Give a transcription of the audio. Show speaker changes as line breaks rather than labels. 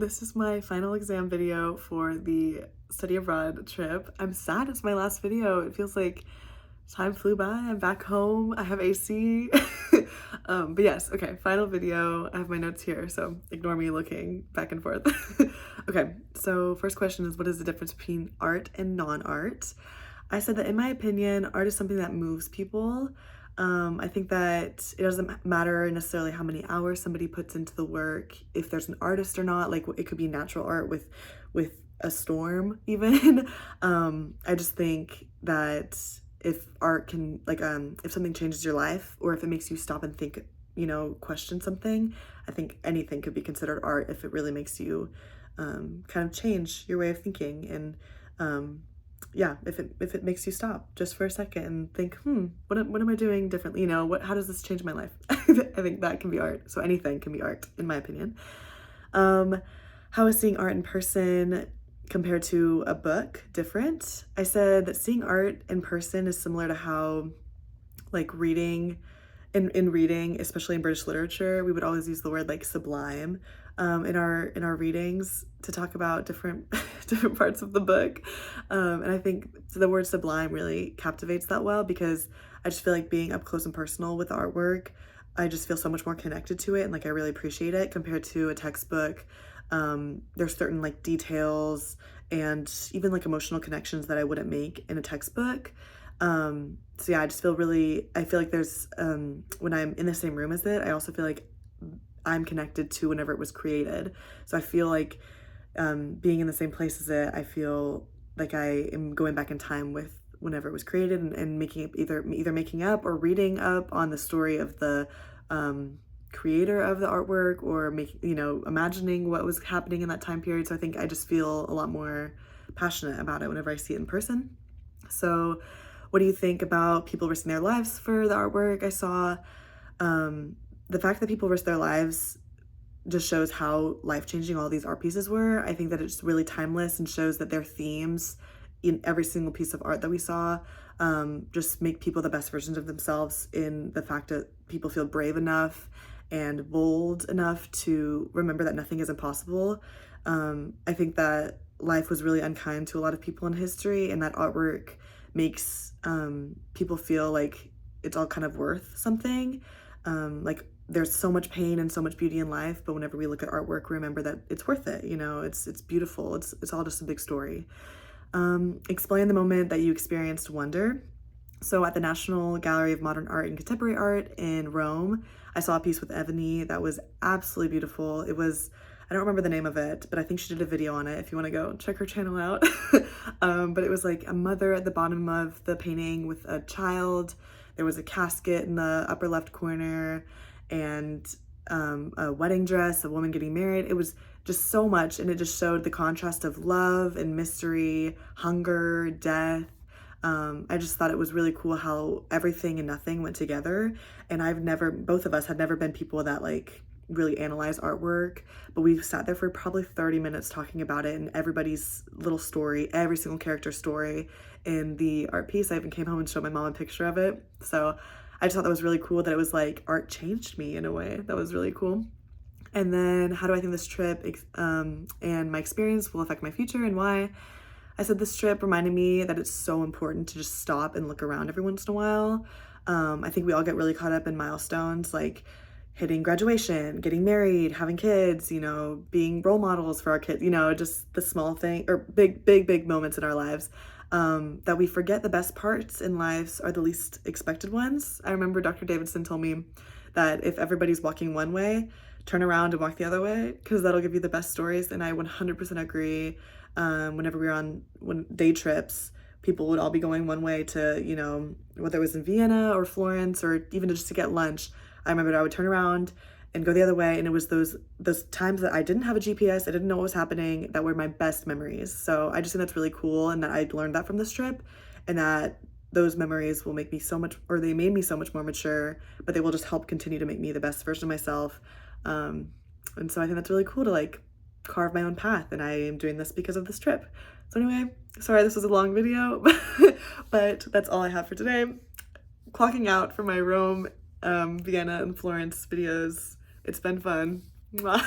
this is my final exam video for the study abroad trip. I'm sad it's my last video. It feels like time flew by. I'm back home. I have AC. But yes, okay, final video. I have my notes here, so ignore me looking back and forth. Okay, so first question is, what is the difference between art and non-art? I said that in my opinion, art is something that moves people. I think that it doesn't matter necessarily how many hours somebody puts into the work, if there's an artist or not. Like, it could be natural art with a storm even. I just think that if art can, like, if something changes your life, or if it makes you stop and think, question something, I think anything could be considered art if it really makes you kind of change your way of thinking. And yeah, if it makes you stop just for a second and think, what am I doing differently? How does this change my life? I think that can be art. So anything can be art, in my opinion. How is seeing art in person compared to a book different? I said that seeing art in person is similar to how, like, reading, in reading, especially in British literature, we would always use the word like sublime in our readings to talk about different different parts of the book. And I think the word sublime really captivates that well, because I just feel like being up close and personal with artwork, I just feel so much more connected to it, and like I really appreciate it compared to a textbook. There's certain like details and even like emotional connections that I wouldn't make in a textbook. So yeah, I feel like there's, when I'm in the same room as it, I also feel like I'm connected to whenever it was created. So I feel like, being in the same place as it, I feel like I am going back in time with whenever it was created, and making it, either making up or reading up on the story of the, creator of the artwork, or imagining what was happening in that time period. So I think I just feel a lot more passionate about it whenever I see it in person. So what do you think about people risking their lives for the artwork? I saw the fact that people risk their lives just shows how life-changing all these art pieces were. I think that it's really timeless and shows that their themes in every single piece of art that we saw just make people the best versions of themselves, in the fact that people feel brave enough and bold enough to remember that nothing is impossible. I think that life was really unkind to a lot of people in history, and that artwork makes people feel like it's all kind of worth something. Like, there's so much pain and so much beauty in life, but whenever we look at artwork, we remember that it's worth it. It's beautiful. It's all just a big story. Explain the moment that you experienced wonder. So at the National Gallery of Modern Art and Contemporary Art in Rome, I saw a piece with Ebony that was absolutely beautiful. It was, I don't remember the name of it, but I think she did a video on it if you want to go check her channel out. But it was like a mother at the bottom of the painting with a child. There was a casket in the upper left corner, and a wedding dress, a woman getting married. It was just so much, and it just showed the contrast of love and mystery, hunger, death. I just thought it was really cool how everything and nothing went together. And both of us had never been people that like really analyze artwork, but we sat there for probably 30 minutes talking about it, and everybody's little story, every single character's story in the art piece. I even came home and showed my mom a picture of it. So I just thought that was really cool, that it was like art changed me in a way. That was really cool. And then, how do I think this trip and my experience will affect my future, and why? I said this trip reminded me that it's so important to just stop and look around every once in a while. I think we all get really caught up in milestones, like hitting graduation, getting married, having kids, being role models for our kids, just the small thing, or big moments in our lives, that we forget the best parts in lives are the least expected ones. I remember Dr. Davidson told me that if everybody's walking one way, turn around and walk the other way, because that'll give you the best stories. And I 100% agree. Whenever we were on day trips, people would all be going one way to, whether it was in Vienna or Florence, or even just to get lunch. I remember I would turn around and go the other way, and it was those times that I didn't have a GPS, I didn't know what was happening, that were my best memories. So I just think that's really cool, and that I learned that from this trip, and that those memories will make me so much, or they made me so much more mature, but they will just help continue to make me the best version of myself. And so I think that's really cool to like carve my own path, and I am doing this because of this trip. So anyway, sorry this was a long video, but that's all I have for today. Clocking out for my Rome, Vienna, and Florence videos. It's been fun. Mwah.